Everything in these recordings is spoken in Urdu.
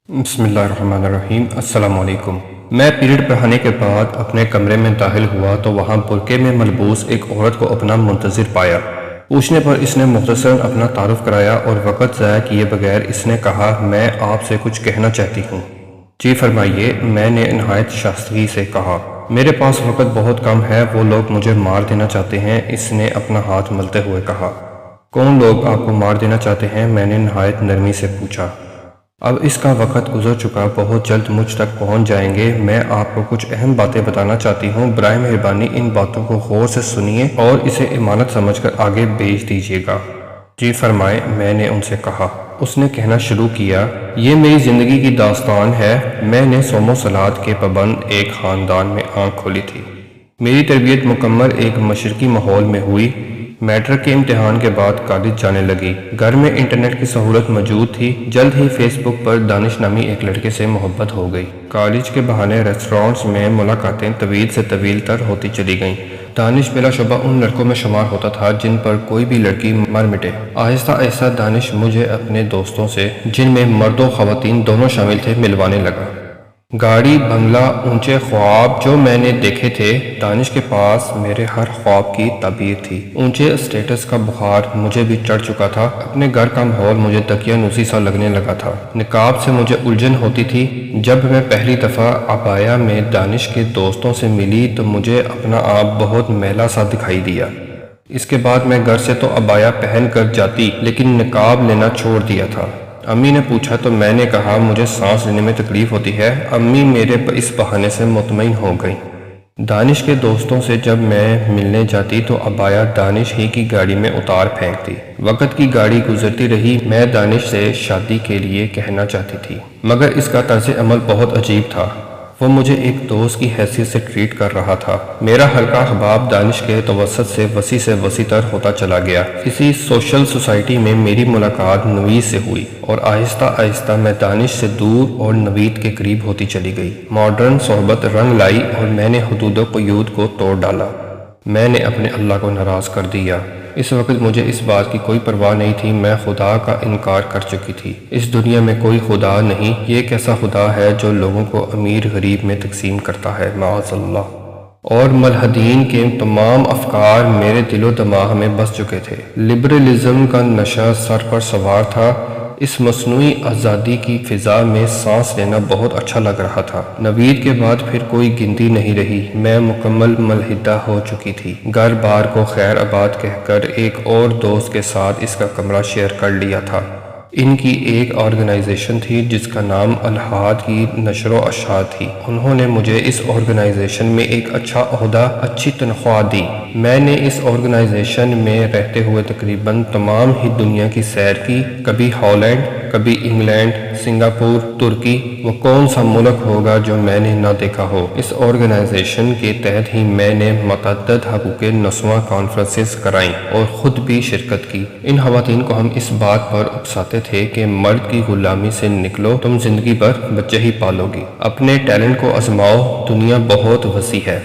بسم اللہ الرحمن الرحیم۔ السلام علیکم۔ میں پیریڈ پڑھانے کے بعد اپنے کمرے میں داخل ہوا تو وہاں برقعے میں ملبوس ایک عورت کو اپنا منتظر پایا۔ پوچھنے پر اس نے مختصراً اپنا تعارف کرایا اور وقت ضائع کیے بغیر اس نے کہا، میں آپ سے کچھ کہنا چاہتی ہوں۔ جی فرمائیے، میں نے نہایت شائستگی سے کہا۔ میرے پاس وقت بہت کم ہے، وہ لوگ مجھے مار دینا چاہتے ہیں، اس نے اپنا ہاتھ ملتے ہوئے کہا۔ کون لوگ آپ کو مار دینا چاہتے ہیں؟ میں نے نہایت نرمی سے پوچھا۔ اب اس کا وقت گزر چکا، بہت جلد مجھ تک پہنچ جائیں گے۔ میں آپ کو کچھ اہم باتیں بتانا چاہتی ہوں، برائے مہربانی ان باتوں کو غور سے سنیے اور اسے امانت سمجھ کر آگے بھیج دیجیے گا۔ جی فرمائیں، میں نے ان سے کہا۔ اس نے کہنا شروع کیا، یہ میری زندگی کی داستان ہے۔ میں نے صوم و صلات کے پابند ایک خاندان میں آنکھ کھولی تھی۔ میری تربیت مکمل ایک مشرقی ماحول میں ہوئی۔ میٹرک کے امتحان کے بعد کالج جانے لگی۔ گھر میں انٹرنیٹ کی سہولت موجود تھی۔ جلد ہی فیس بک پر دانش نامی ایک لڑکے سے محبت ہو گئی۔ کالج کے بہانے ریسٹورانٹس میں ملاقاتیں طویل سے طویل تر ہوتی چلی گئیں۔ دانش بلا شبہ ان لڑکوں میں شمار ہوتا تھا جن پر کوئی بھی لڑکی مر مٹے۔ آہستہ آہستہ دانش مجھے اپنے دوستوں سے، جن میں مرد و خواتین دونوں شامل تھے، ملوانے لگا۔ گاڑی، بنگلہ، اونچے خواب جو میں نے دیکھے تھے، دانش کے پاس میرے ہر خواب کی تعبیر تھی۔ اونچے اسٹیٹس کا بخار مجھے بھی چڑھ چکا تھا۔ اپنے گھر کا ماحول مجھے دقیانوسی سا لگنے لگا تھا۔ نقاب سے مجھے الجھن ہوتی تھی۔ جب میں پہلی دفعہ عبایا میں دانش کے دوستوں سے ملی تو مجھے اپنا آپ بہت میلا سا دکھائی دیا۔ اس کے بعد میں گھر سے تو عبایا پہن کر جاتی، لیکن نقاب لینا چھوڑ دیا تھا۔ امی نے پوچھا تو میں نے کہا، مجھے سانس لینے میں تکلیف ہوتی ہے۔ امی میرے اس بہانے سے مطمئن ہو گئیں۔ دانش کے دوستوں سے جب میں ملنے جاتی تو عبایا دانش ہی کی گاڑی میں اتار پھینکتی۔ وقت کی گاڑی گزرتی رہی۔ میں دانش سے شادی کے لیے کہنا چاہتی تھی، مگر اس کا طرز عمل بہت عجیب تھا۔ وہ مجھے ایک دوست کی حیثیت سے ٹریٹ کر رہا تھا۔ میرا حلقہ احباب دانش کے توسط سے وسیع تر ہوتا چلا گیا۔ کسی سوشل سوسائٹی میں میری ملاقات نوید سے ہوئی اور آہستہ آہستہ میں دانش سے دور اور نوید کے قریب ہوتی چلی گئی۔ ماڈرن صحبت رنگ لائی اور میں نے حدود و قیود کو توڑ ڈالا۔ میں نے اپنے اللہ کو ناراض کر دیا۔ اس وقت مجھے اس بات کی کوئی پرواہ نہیں تھی، میں خدا کا انکار کر چکی تھی۔ اس دنیا میں کوئی خدا نہیں۔ یہ کیسا خدا ہے جو لوگوں کو امیر غریب میں تقسیم کرتا ہے، معاذ اللہ۔ اور ملحدین کے تمام افکار میرے دل و دماغ میں بس چکے تھے۔ لبرلزم کا نشہ سر پر سوار تھا۔ اس مصنوعی آزادی کی فضا میں سانس لینا بہت اچھا لگ رہا تھا۔ نوید کے بعد پھر کوئی گنتی نہیں رہی۔ میں مکمل ملحدہ ہو چکی تھی۔ گھر بار کو خیر آباد کہہ کر ایک اور دوست کے ساتھ اس کا کمرہ شیئر کر لیا تھا۔ ان کی ایک آرگنائزیشن تھی جس کا نام الحاد کی نشر و اشاعت تھی۔ انہوں نے مجھے اس آرگنائزیشن میں ایک اچھا عہدہ، اچھی تنخواہ دی۔ میں نے اس آرگنائزیشن میں رہتے ہوئے تقریباً تمام ہی دنیا کی سیر کی، کبھی ہالینڈ، کبھی انگلینڈ، سنگاپور، ترکی۔ وہ کون سا ملک ہوگا جو میں نے نہ دیکھا ہو۔ اس آرگنائزیشن کے تحت ہی میں نے متعدد حقوق نسواں کانفرنسز کرائیں اور خود بھی شرکت کی۔ ان خواتین کو ہم اس بات پر اکساتے تھے کہ مرد کی غلامی سے نکلو، تم زندگی بھر بچے ہی پالو گی، اپنے ٹیلنٹ کو آزماؤ، دنیا بہت وسیع ہے۔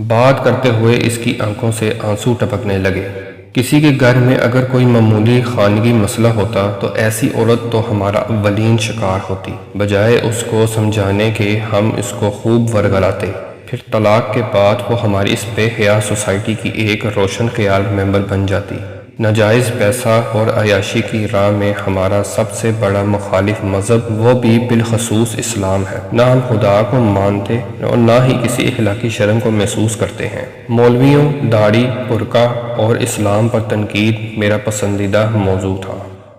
بات کرتے ہوئے اس کی آنکھوں سے آنسو ٹپکنے لگے۔ کسی کے گھر میں اگر کوئی معمولی خانگی مسئلہ ہوتا تو ایسی عورت تو ہمارا اولین شکار ہوتی، بجائے اس کو سمجھانے کے ہم اس کو خوب ورگلاتے۔ پھر طلاق کے بعد وہ ہماری اس بے حیا سوسائٹی کی ایک روشن خیال ممبر بن جاتی۔ ناجائز پیسہ اور عیاشی کی راہ میں ہمارا سب سے بڑا مخالف مذہب، وہ بھی بالخصوص اسلام ہے۔ نہ ہم خدا کو مانتے اور نہ ہی کسی اخلاقی شرم کو محسوس کرتے ہیں۔ مولویوں، داڑھی، برقع اور اسلام پر تنقید میرا پسندیدہ موضوع تھا۔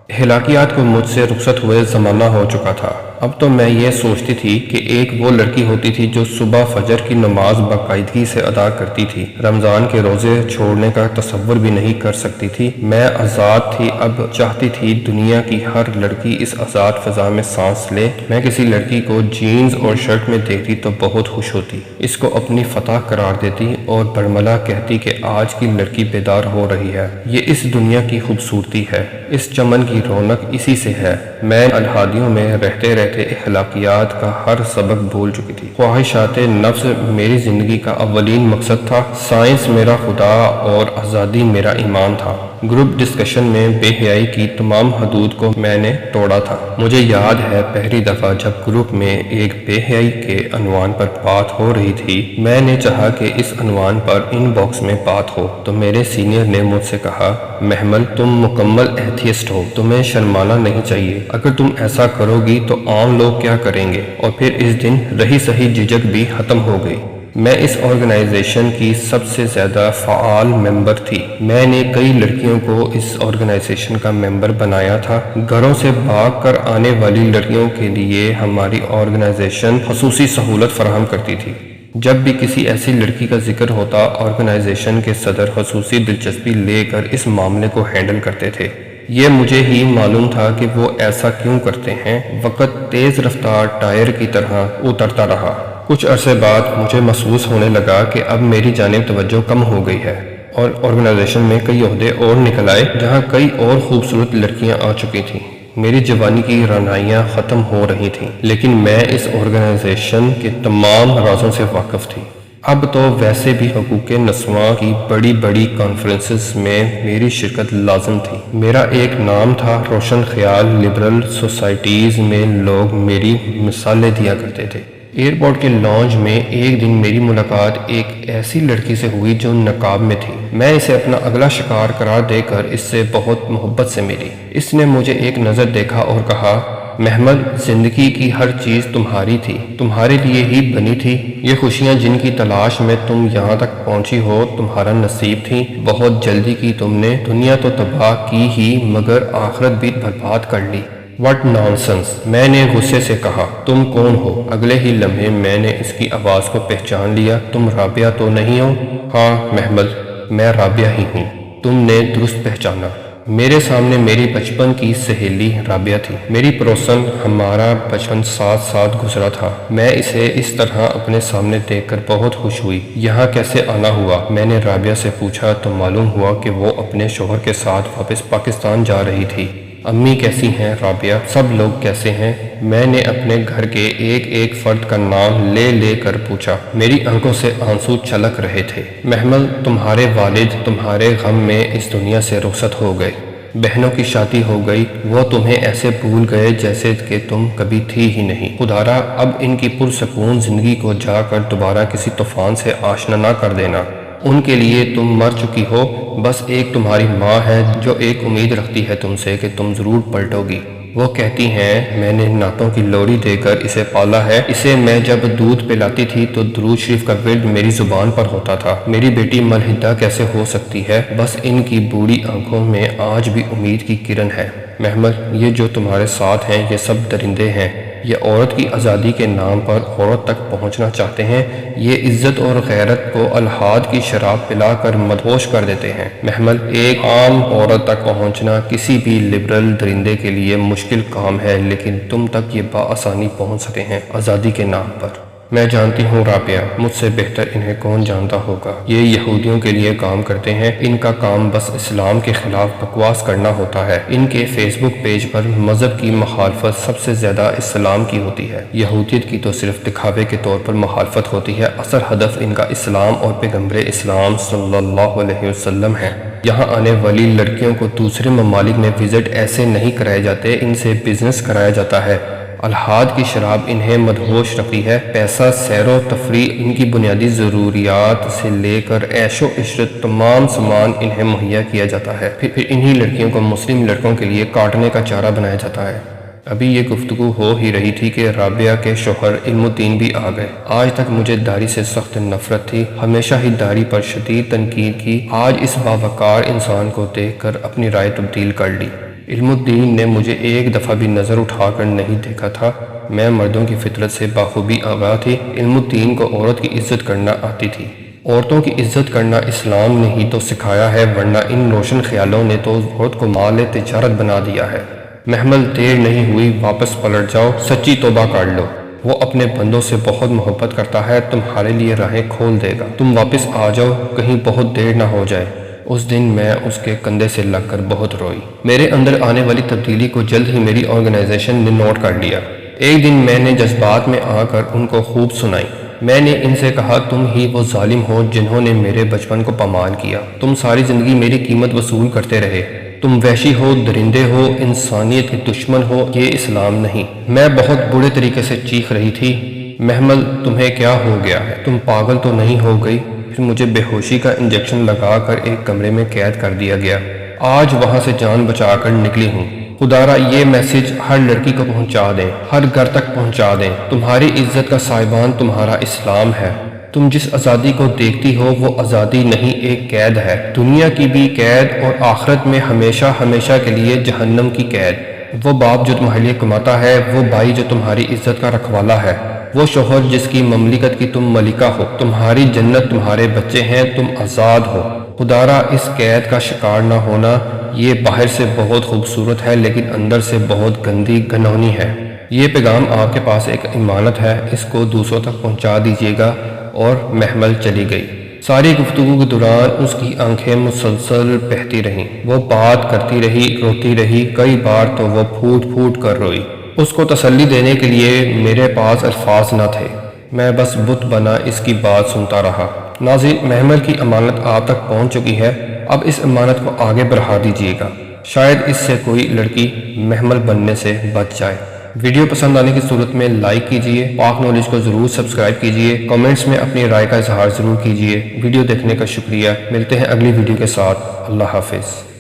اخلاقیات کو مجھ سے رخصت ہوئے زمانہ ہو چکا تھا۔ اب تو میں یہ سوچتی تھی کہ ایک وہ لڑکی ہوتی تھی جو صبح فجر کی نماز باقاعدگی سے ادا کرتی تھی، رمضان کے روزے چھوڑنے کا تصور بھی نہیں کر سکتی تھی۔ میں آزاد تھی۔ اب چاہتی تھی دنیا کی ہر لڑکی اس آزاد فضا میں سانس لے۔ میں کسی لڑکی کو جینز اور شرٹ میں دیکھتی تو بہت خوش ہوتی، اس کو اپنی فتح قرار دیتی اور برملا کہتی کہ آج کی لڑکی بیدار ہو رہی ہے۔ یہ اس دنیا کی خوبصورتی ہے، اس چمن کی رونق اسی سے ہے۔ میں الحادیوں میں رہتے رہتے اخلاقیات کا ہر سبق بھول چکی تھی۔ خواہشات نفس میری زندگی کا اولین مقصد تھا، سائنس میرا خدا اور آزادی میرا ایمان تھا۔ گروپ ڈسکشن میں بے حیائی کی تمام حدود کو میں نے توڑا تھا۔ مجھے یاد ہے پہلی دفعہ جب گروپ میں ایک بے حیائی کے عنوان پر بات ہو رہی تھی، میں نے چاہا کہ اس عنوان پر ان باکس میں بات ہو، تو میرے سینئر نے مجھ سے کہا، محمل تم مکمل ایتھیسٹ ہو، تمہیں شرمانا نہیں چاہیے، اگر تم ایسا کرو گی تو عام لوگ کیا کریں گے؟ اور پھر اس دن رہی سہی جھجک بھی ختم ہو گئی۔ میں اس آرگنائزیشن کی سب سے زیادہ فعال ممبر تھی۔ میں نے کئی لڑکیوں کو اس آرگنائزیشن کا ممبر بنایا تھا۔ گھروں سے بھاگ کر آنے والی لڑکیوں کے لیے ہماری آرگنائزیشن خصوصی سہولت فراہم کرتی تھی۔ جب بھی کسی ایسی لڑکی کا ذکر ہوتا، آرگنائزیشن کے صدر خصوصی دلچسپی لے کر اس معاملے کو ہینڈل کرتے تھے۔ یہ مجھے ہی معلوم تھا کہ وہ ایسا کیوں کرتے ہیں۔ وقت تیز رفتار ٹائر کی طرح اترتا رہا۔ کچھ عرصے بعد مجھے محسوس ہونے لگا کہ اب میری جانب توجہ کم ہو گئی ہے، اور آرگنائزیشن میں کئی عہدے اور نکل آئے جہاں کئی اور خوبصورت لڑکیاں آ چکی تھیں۔ میری جوانی کی رعنائیاں ختم ہو رہی تھیں، لیکن میں اس آرگنائزیشن کے تمام رازوں سے واقف تھی۔ اب تو ویسے بھی حقوق نسواں کی بڑی بڑی کانفرنسز میں میری شرکت لازم تھی۔ میرا ایک نام تھا روشن خیال۔ لبرل سوسائٹیز میں لوگ میری مثالیں دیا کرتے تھے۔ ایئرپورٹ کے لانج میں ایک دن میری ملاقات ایک ایسی لڑکی سے ہوئی جو نقاب میں تھی۔ میں اسے اپنا اگلا شکار قرار دے کر اس سے بہت محبت سے ملی۔ اس نے مجھے ایک نظر دیکھا اور کہا، محمد، زندگی کی ہر چیز تمہاری تھی، تمہارے لیے ہی بنی تھی۔ یہ خوشیاں جن کی تلاش میں تم یہاں تک پہنچی ہو تمہارا نصیب تھی۔ بہت جلدی کی تم نے، دنیا تو تباہ کی ہی مگر آخرت بھی برباد کر لی۔ واٹ نانسنس، میں نے غصے سے کہا، تم کون ہو؟ اگلے ہی لمحے میں نے اس کی آواز کو پہچان لیا۔ تم رابعہ تو نہیں ہو؟ ہاں محمد، میں رابعہ ہی ہوں۔ تم نے درست پہچانا۔ میرے سامنے میری بچپن کی سہیلی رابعہ تھی، میری پڑوسن۔ ہمارا بچپن ساتھ ساتھ گزرا تھا۔ میں اسے اس طرح اپنے سامنے دیکھ کر بہت خوش ہوئی۔ یہاں کیسے آنا ہوا؟ میں نے رابعہ سے پوچھا تو معلوم ہوا کہ وہ اپنے شوہر کے ساتھ واپس پاکستان جا رہی تھی۔ امی کیسی ہیں رابعہ؟ سب لوگ کیسے ہیں؟ میں نے اپنے گھر کے ایک ایک فرد کا نام لے لے کر پوچھا۔ میری آنکھوں سے آنسو چھلک رہے تھے۔ محمل، تمہارے والد تمہارے غم میں اس دنیا سے رخصت ہو گئے۔ بہنوں کی شادی ہو گئی، وہ تمہیں ایسے بھول گئے جیسے کہ تم کبھی تھی ہی نہیں۔ خدارا اب ان کی پرسکون زندگی کو جا کر دوبارہ کسی طوفان سے آشنا نہ کر دینا۔ ان کے لیے تم مر چکی ہو، بس ایک تمہاری ماں ہے جو ایک امید رکھتی ہے تم سے کہ تم ضرور پلٹو گی۔ وہ کہتی ہیں، میں نے نعتوں کی لوری دے کر اسے پالا ہے، اسے میں جب دودھ پلاتی تھی تو درود شریف کا ورد میری زبان پر ہوتا تھا۔ میری بیٹی ملحدہ کیسے ہو سکتی ہے؟ بس ان کی بوڑھی آنکھوں میں آج بھی امید کی کرن ہے۔ محمد، یہ جو تمہارے ساتھ ہیں یہ سب درندے ہیں۔ یہ عورت کی آزادی کے نام پر عورت تک پہنچنا چاہتے ہیں۔ یہ عزت اور غیرت کو الحاد کی شراب پلا کر مدہوش کر دیتے ہیں۔ محمل، ایک عام عورت تک پہنچنا کسی بھی لبرل درندے کے لیے مشکل کام ہے، لیکن تم تک یہ بآسانی پہنچ سکتے ہیں آزادی کے نام پر۔ میں جانتی ہوں رابعہ، مجھ سے بہتر انہیں کون جانتا ہوگا۔ یہ یہودیوں کے لیے کام کرتے ہیں، ان کا کام بس اسلام کے خلاف بکواس کرنا ہوتا ہے۔ ان کے فیس بک پیج پر مذہب کی مخالفت سب سے زیادہ اسلام کی ہوتی ہے۔ یہودیت کی تو صرف دکھاوے کے طور پر مخالفت ہوتی ہے، اصل ہدف ان کا اسلام اور پیغمبر اسلام صلی اللہ علیہ وسلم ہے۔ یہاں آنے والی لڑکیوں کو دوسرے ممالک میں وزٹ ایسے نہیں کرائے جاتے، ان سے بزنس کرایا جاتا ہے۔ الحاد کی شراب انہیں مدہوش رکھتی ہے۔ پیسہ، سیر و تفریح، ان کی بنیادی ضروریات سے لے کر عیش و عشرت تمام سامان انہیں مہیا کیا جاتا ہے۔ پھر انہی لڑکیوں کو مسلم لڑکوں کے لیے کاٹنے کا چارہ بنایا جاتا ہے۔ ابھی یہ گفتگو ہو ہی رہی تھی کہ رابعہ کے شوہر علم الدین بھی آ گئے۔ آج تک مجھے داڑھی سے سخت نفرت تھی، ہمیشہ ہی داڑھی پر شدید تنقید کی۔ آج اس باوقار انسان کو دیکھ کر اپنی رائے تبدیل کر لی۔ علم الدین نے مجھے ایک دفعہ بھی نظر اٹھا کر نہیں دیکھا تھا۔ میں مردوں کی فطرت سے بخوبی آگاہ تھی۔ علم الدین کو عورت کی عزت کرنا آتی تھی۔ عورتوں کی عزت کرنا اسلام نے ہی تو سکھایا ہے، ورنہ ان روشن خیالوں نے تو عورت کو مال تجارت بنا دیا ہے۔ محمل، دیر نہیں ہوئی، واپس پلٹ جاؤ، سچی توبہ کر لو۔ وہ اپنے بندوں سے بہت محبت کرتا ہے، تمہارے لیے راہیں کھول دے گا۔ تم واپس آ جاؤ، کہیں بہت دیر نہ ہو جائے۔ اس دن میں اس کے کندھے سے لگ کر بہت روئی۔ میرے اندر آنے والی تبدیلی کو جلد ہی میری آرگنائزیشن نے نوٹ کر لیا۔ ایک دن میں نے جذبات میں آ کر ان کو خوب سنائی۔ میں نے ان سے کہا تم ہی وہ ظالم ہو جنہوں نے میرے بچپن کو پامال کیا۔ تم ساری زندگی میری قیمت وصول کرتے رہے۔ تم وحشی ہو، درندے ہو، انسانیت کے دشمن ہو، یہ اسلام نہیں۔ میں بہت برے طریقے سے چیخ رہی تھی، محمل تمہیں کیا ہو گیا ہے؟ تم پاگل تو نہیں ہو گئی؟ پھر مجھے بے ہوشی کا انجیکشن لگا کر ایک کمرے میں قید کر دیا گیا۔ آج وہاں سے جان بچا کر نکلی ہوں۔ خدارا یہ میسج ہر لڑکی کو پہنچا دیں، ہر گھر تک پہنچا دیں۔ تمہاری عزت کا سائبان تمہارا اسلام ہے۔ تم جس آزادی کو دیکھتی ہو وہ آزادی نہیں، ایک قید ہے، دنیا کی بھی قید اور آخرت میں ہمیشہ ہمیشہ کے لیے جہنم کی قید۔ وہ باپ جو تمہارے لیے کماتا ہے، وہ بھائی جو تمہاری عزت کا رکھوالا ہے، وہ شوہر جس کی مملکت کی تم ملکہ ہو، تمہاری جنت تمہارے بچے ہیں، تم آزاد ہو۔ خدارا اس قید کا شکار نہ ہونا، یہ باہر سے بہت خوبصورت ہے لیکن اندر سے بہت گندی گھنونی ہے۔ یہ پیغام آپ کے پاس ایک امانت ہے، اس کو دوسروں تک پہنچا دیجیے گا۔ اور محمل چلی گئی۔ ساری گفتگو کے دوران اس کی آنکھیں مسلسل بہتی رہیں۔ وہ بات کرتی رہی، روتی رہی، کئی بار تو وہ پھوٹ پھوٹ کر روئی۔ اس کو تسلی دینے کے لیے میرے پاس الفاظ نہ تھے، میں بس بت بنا اس کی بات سنتا رہا۔ ناظرین، محمل کی امانت آپ تک پہنچ چکی ہے، اب اس امانت کو آگے بڑھا دیجیے گا، شاید اس سے کوئی لڑکی محمل بننے سے بچ جائے۔ ویڈیو پسند آنے کی صورت میں لائک کیجئے، پاک نالج کو ضرور سبسکرائب کیجئے، کمنٹس میں اپنی رائے کا اظہار ضرور کیجئے۔ ویڈیو دیکھنے کا شکریہ، ملتے ہیں اگلی ویڈیو کے ساتھ، اللہ حافظ۔